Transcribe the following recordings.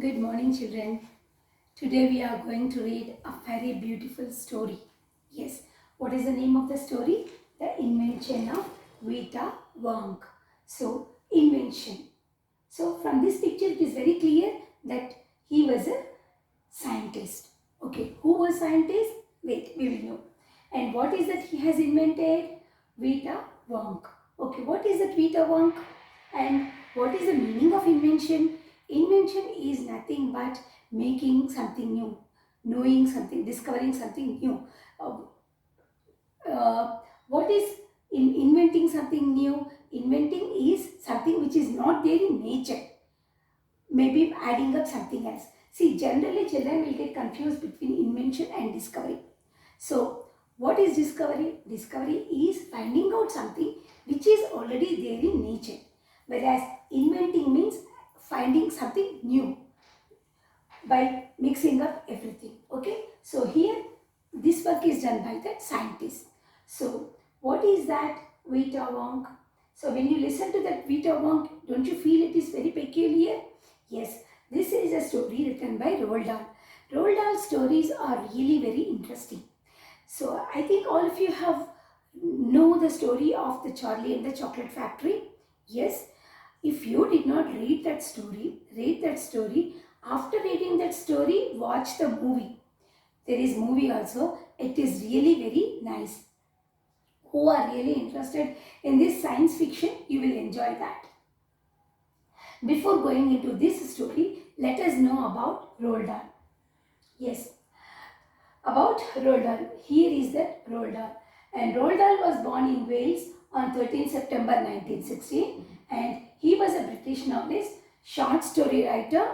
Good morning, children. Today we are going to read a very beautiful story. Yes, what is the name of the story? The Invention of Vita Wong. So, invention. So, from this picture, it is very clear that he was a scientist. Okay, who was scientist? Wait, we will know. And what is that he has invented? Vita Wong. Okay, what is that Vita Wong? And what is the meaning of invention? Invention is nothing but making something new, knowing something, discovering something new. Uh, what is inventing something new? Inventing is something which is not there in nature, maybe adding up something else. See, generally children will get confused between invention and discovery. So, what is discovery? Discovery is finding out something which is already there in nature. Whereas inventing means finding something new by mixing up everything. Okay. So, here this work is done by the scientist. So, what is that Vita Wong? So, when you listen to that Vita Wong, don't you feel it is very peculiar? Yes, this is a story written by Roald Dahl. Roald Dahl stories are really very interesting. So I think all of you have know the story of the Charlie and the Chocolate Factory. Yes, if you did not read that story, read that story. After reading that story, watch the movie. There is movie also. It is really very nice. Who are really interested in this science fiction, you will enjoy that. Before going into this story, let us know about Roald Dahl. Yes, about Roald Dahl. Here is that Roald Dahl. And Roald Dahl was born in Wales on 13 September 1916 and he was a British novelist, short story writer,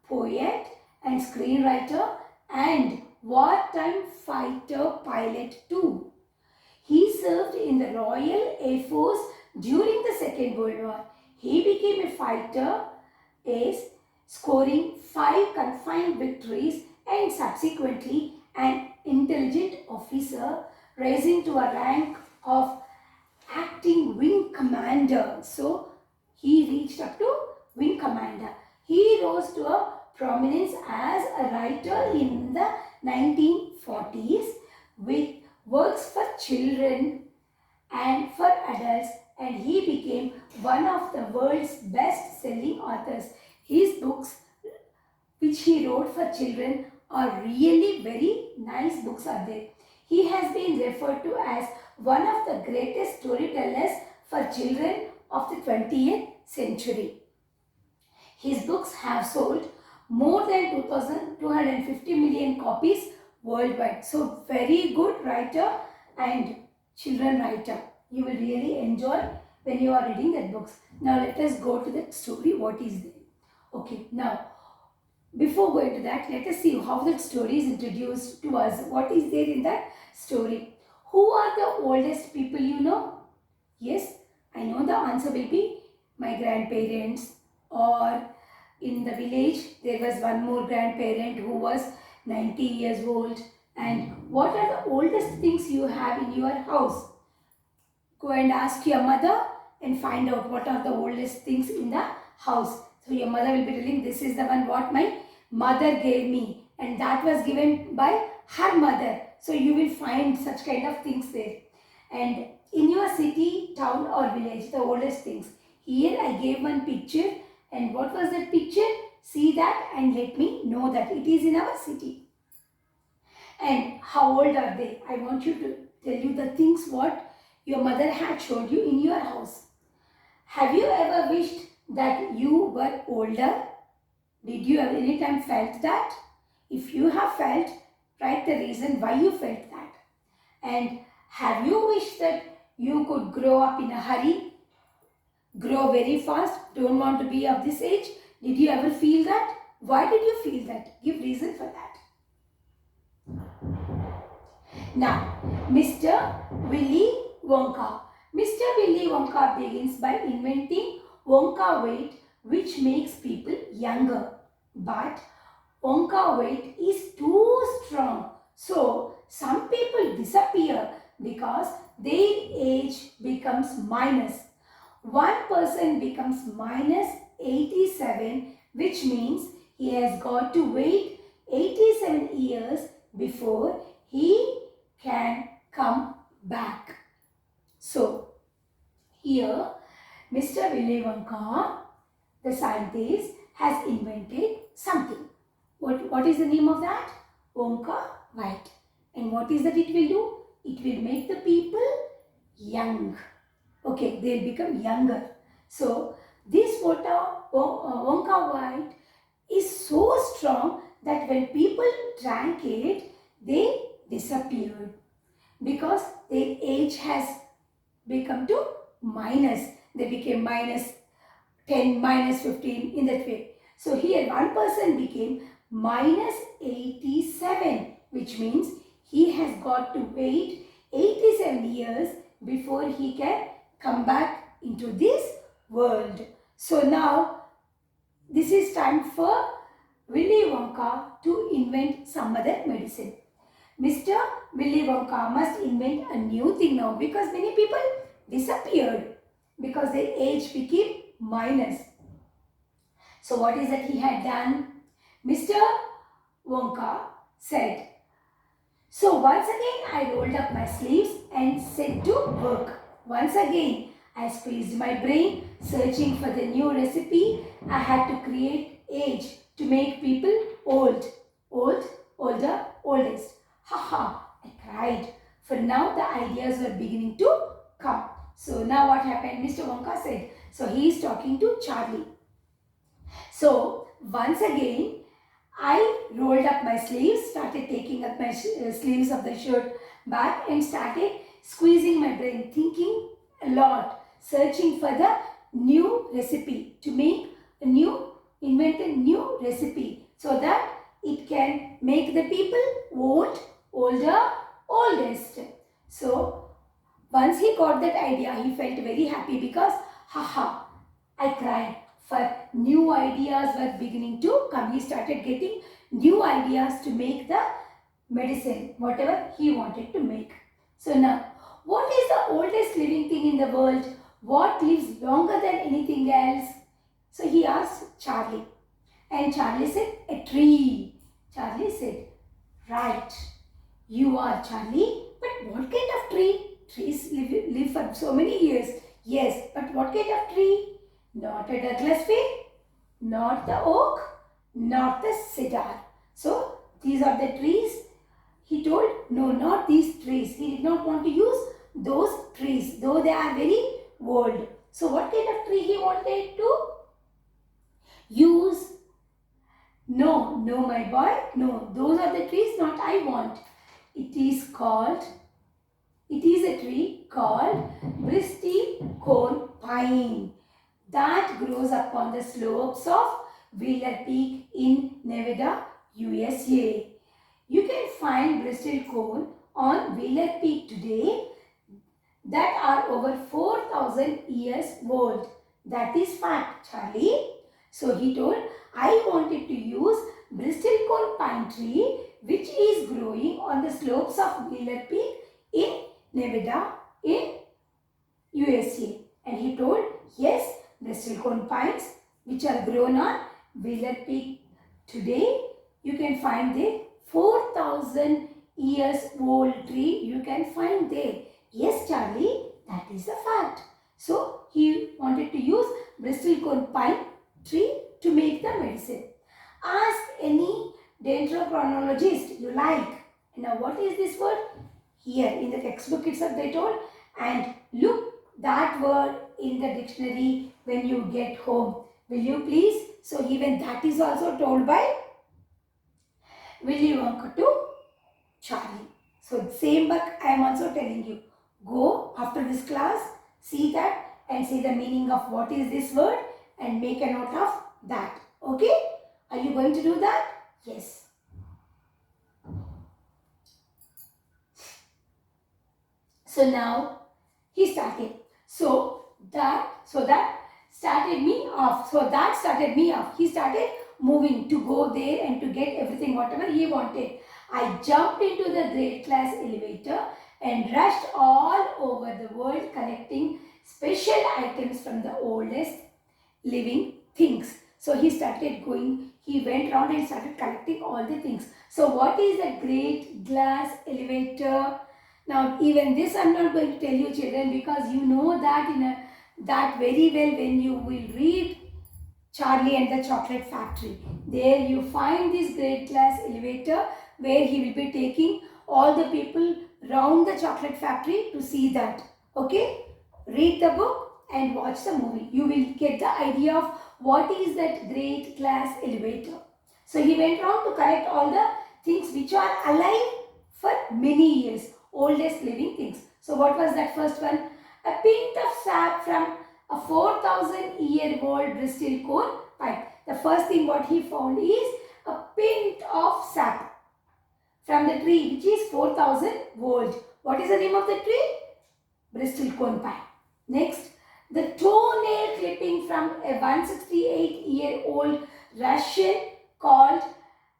poet and screenwriter and wartime fighter pilot too. He served in the Royal Air Force during the Second World War. He became a fighter ace, scoring 5 confined victories and subsequently an intelligent officer, rising to a rank of acting wing commander. So, he reached up to wing commander. He rose to a prominence as a writer in the 1940s with works for children and for adults, and he became one of the world's best-selling authors. His books which he wrote for children are really very nice books are there. He has been referred to as one of the greatest storytellers for children of the 20th century. His books have sold more than 2,250 million copies worldwide. So very good writer and children writer. You will really enjoy when you are reading that books. Now let us go to the story. What is there? Okay, now before going to that, let us see how that story is introduced to us. What is there in that story? Who are the oldest people you know? Yes, I know the answer will be my grandparents, or in the village there was one more grandparent who was 90 years old. And what are the oldest things you have in your house? Go and ask your mother and find out what are the oldest things in the house. So your mother will be telling, this is the one what my mother gave me and that was given by her mother. So you will find such kind of things there. And in your city, town or village, the oldest things. Here I gave one picture, and what was that picture? See that and let me know that it is in our city. And how old are they? I want you to tell you the things what your mother had showed you in your house. Have you ever wished that you were older? Did you ever any time felt that? If you have felt, write the reason why you felt that. And have you wished that you could grow up in a hurry, grow very fast, don't want to be of this age? Did you ever feel that? Why did you feel that? Give reason for that. Now, Mr. Willy Wonka. Mr. Willy Wonka begins by inventing Wonka weight, which makes people younger. But Wonka weight is too strong. So, some people disappear because their age becomes minus. One person becomes minus 87, which means He has got to wait 87 years before he can come back. So, here Mr. Willy Wonka, the scientist, has invented something. What is the name of that? Wonka White. And what is that it will do? It will make the people young. Okay, they will become younger. So, this Wonka White is so strong that when people drank it, they disappeared because their age has become to minus. They became minus 10, minus 15 in that way. So here one person became minus 87, which means he has got to wait 87 years before he can come back into this world. So now this is time for Willy Wonka to invent some other medicine. Mr. Willy Wonka must invent a new thing now because many people disappeared because their age became minus. So what is that he had done? Mr. Wonka said, so once again I rolled up my sleeves and set to work. Once again I squeezed my brain searching for the new recipe. I had to create age to make people old. Old, older, oldest. Ha ha, I cried. For now the ideas were beginning to come. So now what happened? Mr. Wonka said, so he is talking to Charlie. So once again I rolled up my sleeves, started taking up my sleeves of the shirt back and started squeezing my brain, thinking a lot, searching for the new recipe to invent a new recipe so that it can make the people old, older, oldest. So once he got that idea, he felt very happy because, haha, I cried. For new ideas were beginning to come. He started getting new ideas to make the medicine, whatever he wanted to make. So now, what is the oldest living thing in the world? What lives longer than anything else? So he asked Charlie. And Charlie said, a tree. Charlie said, right, you are Charlie, but what kind of tree? Trees live for so many years. Yes, but what kind of tree? Not a Douglas fir, not the oak, not the cedar. So these are the trees. He told, no, not these trees. He did not want to use those trees, though they are very old. So what kind of tree he wanted to use? No, my boy, no, those are the trees not I want. It is a tree called bristlecone pine that grows upon the slopes of Wheeler Peak in Nevada, USA. You can find bristlecone on Wheeler Peak today that are over 4,000 years old. That is fact, Charlie. So he told, I wanted to use bristlecone pine tree which is growing on the slopes of Wheeler Peak in Nevada in USA. And he told, yes, bristlecone pines which are grown on Wheeler Peak today, you can find there 4,000 years old tree you can find there. Yes, Charlie, that is a fact. So he wanted to use bristlecone pine tree to make the medicine. Ask any dendrochronologist you like. Now what is this word? Here in the textbook itself they told, and look that word in the dictionary when you get home. Will you please? So even that is also told by Willy Wonka to Charlie. So same book I am also telling you. Go after this class, see that and see the meaning of what is this word and make a note of that. Okay? Are you going to do that? Yes. So now he started. So that started me off. He started moving to go there and to get everything whatever he wanted. I jumped into the grade class elevator and rushed all over the world collecting special items from the oldest living things. So he started going, he went around and started collecting all the things. So what is a great glass elevator? Now even this I'm not going to tell you children, because you know that that very well when you will read Charlie and the Chocolate Factory. There you find this great glass elevator where he will be taking all the people round the chocolate factory to see that. Okay? Read the book and watch the movie. You will get the idea of what is that great glass elevator. So he went around to collect all the things which are alive for many years. Oldest living things. So what was that first one? A pint of sap from a 4,000-year-old Bristol cone pipe. The first thing what he found is a pint of sap from the tree which is 4,000 old. What is the name of the tree? Bristol cone pipe. Next, the toenail clipping from a 168-year-old Russian called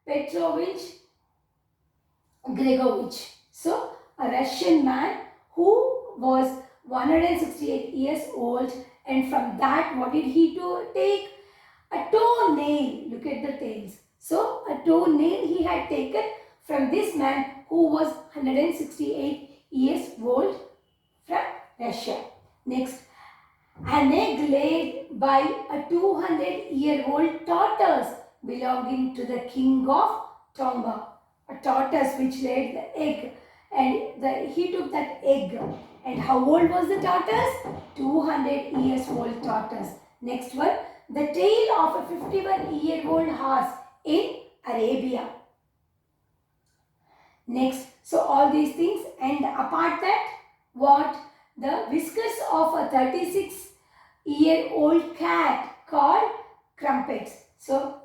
Petrovich Gregovich. So, a Russian man who was 168 years old, and from that what did he take? A toenail. Look at the tails. So, a toenail he had taken from this man who was 168 years old from Russia. Next, an egg laid by a 200-year-old tortoise belonging to the king of Tonga. A tortoise which laid the egg, and he took that egg. And how old was the tortoise? 200 years old tortoise. Next one, the tail of a 51-year-old horse in Arabia. Next, so all these things, and apart that, what? The whiskers of a 36-year-old cat called crumpets. So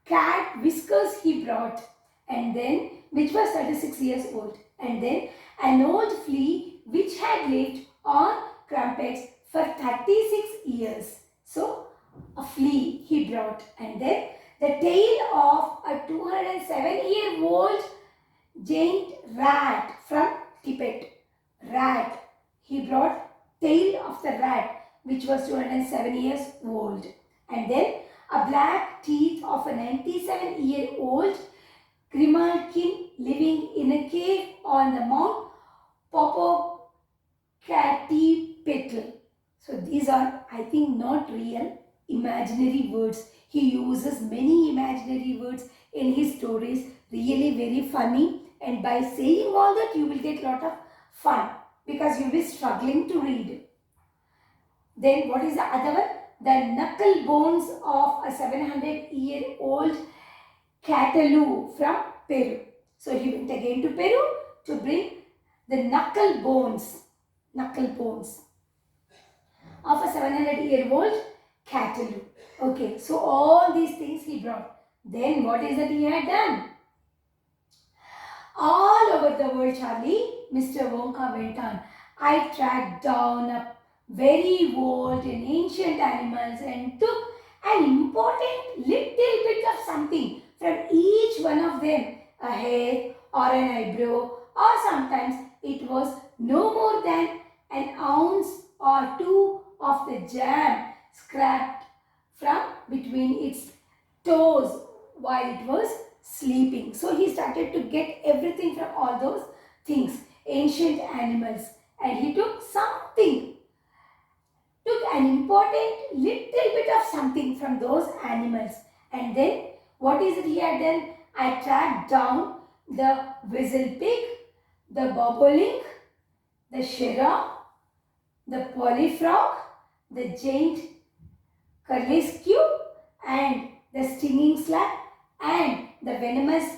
cat whiskers he brought, and then which was 36 years old, and then an old flea which had lived on crumpets for 36 years. So a flea he brought, and then the tail of a 207-year-old giant rat from Tibet. Rat. He brought tail of the rat which was 207 years old. And then a black teeth of a 97-year-old grimalkin living in a cave on the Mount Popocatépetl. So these are, I think, not real, imaginary words. He uses many imaginary words in his stories. Really very funny. And by saying all that, you will get a lot of fun, because you will be struggling to read. Then what is the other one? The knuckle bones of a 700-year-old Catalu from Peru. So he went again to Peru to bring the knuckle bones of a 700-year-old Catalu. Okay, so all these things he brought. Then what is that he had done? All over the world, Charlie, Mr. Wonka went on. I tracked down a very old and ancient animals and took an important little bit of something from each one of them, a hair or an eyebrow, or sometimes it was no more than an ounce or two of the jam scraped from between its toes while it was sleeping. So he started to get everything from all those things, ancient animals, and he took an important little bit of something from those animals. And then what is it he had done? I tracked down the whistle pig, the bobolink, the shira, the polyfrog, the giant curlicue, and the stinging slug, and the venomous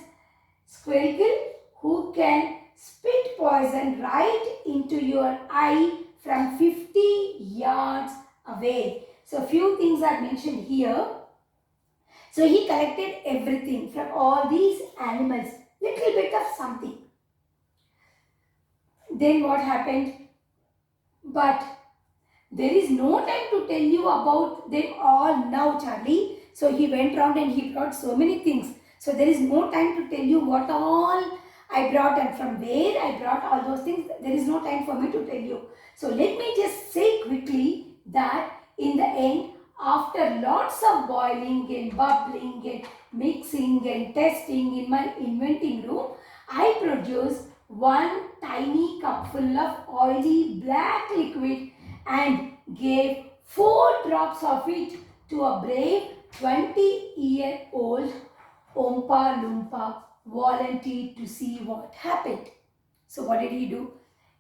squirrel who can spit poison right into your eye from 50 yards away. So few things are mentioned here. So he collected everything from all these animals, little bit of something. Then what happened? But there is no time to tell you about them all now, Charlie. So he went round and he brought so many things. So there is no time to tell you what all I brought and from where I brought all those things. There is no time for me to tell you. So let me just say quickly that in the end, after lots of boiling and bubbling and mixing and testing in my inventing room, I produced one tiny cup full of oily black liquid and gave 4 drops of it to a brave 20-year-old Oompa Loompa volunteered to see what happened. So what did he do?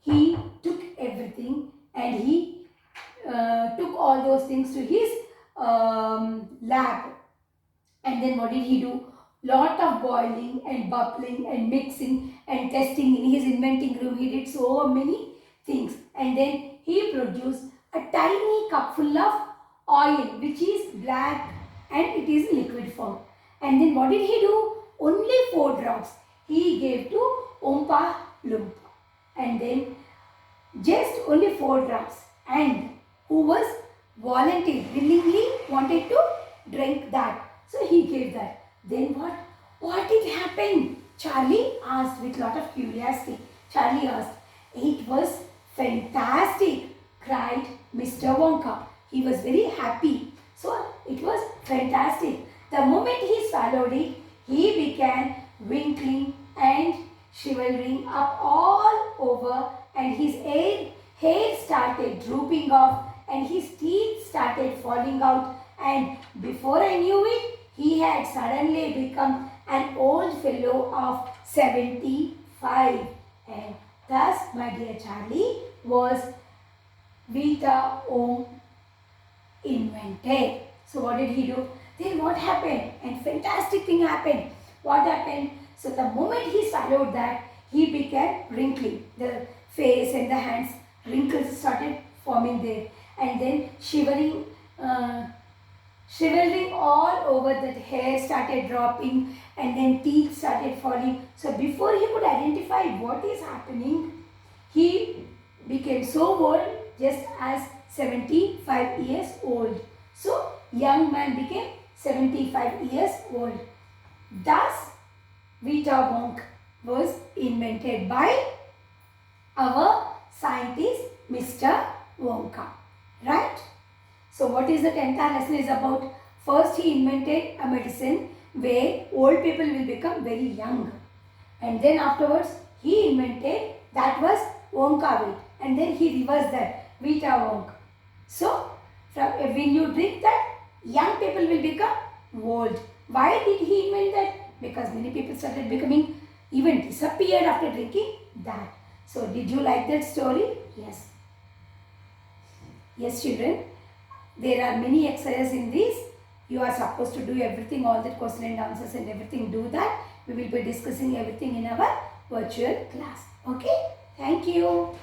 He took everything and he took all those things to his lab. And then what did he do? Lot of boiling and bubbling and mixing and testing in his inventing room. He did so many things. And then he produced a tiny cup full of oil which is black and it is liquid form. And then what did he do? Only 4 drops he gave to Oompa Loompa. And then just only 4 drops. And who was volunteered, willingly wanted to drink that. So he gave that. Then what? What did happen? Charlie asked with lot of curiosity. Charlie asked. It was fantastic, cried Mr. Wonka. He was very happy. So it was fantastic. The moment he swallowed it, he began winkling and shivering up all over, and his hair started drooping off and his teeth started falling out, and before I knew it, he had suddenly become an old fellow of 75. And thus, my dear Charlie, was Vita Om invented. So what did he do? Then what happened? And fantastic thing happened. What happened? So the moment he swallowed that, he began wrinkling. The face and the hands, wrinkles started forming there. And then shivering all over, that hair started dropping and then teeth started falling. So before he could identify what is happening, he became so old, just as 75 years old. So young man became 75 years old. Thus, Vita Wonk was invented by our scientist Mr. Wonka. Right? So what is the 10th lesson is about? First he invented a medicine where old people will become very young. And then afterwards he invented, that was Wonka weight. And then he reversed that, Vita Wonk. So when you drink that, young people will become old. Why did he invent that? Because many people started becoming, even disappeared after drinking that. So did you like that story? Yes. Yes, children. There are many exercises in this. You are supposed to do everything, all the question and answers and everything. Do that. We will be discussing everything in our virtual class. Okay? Thank you.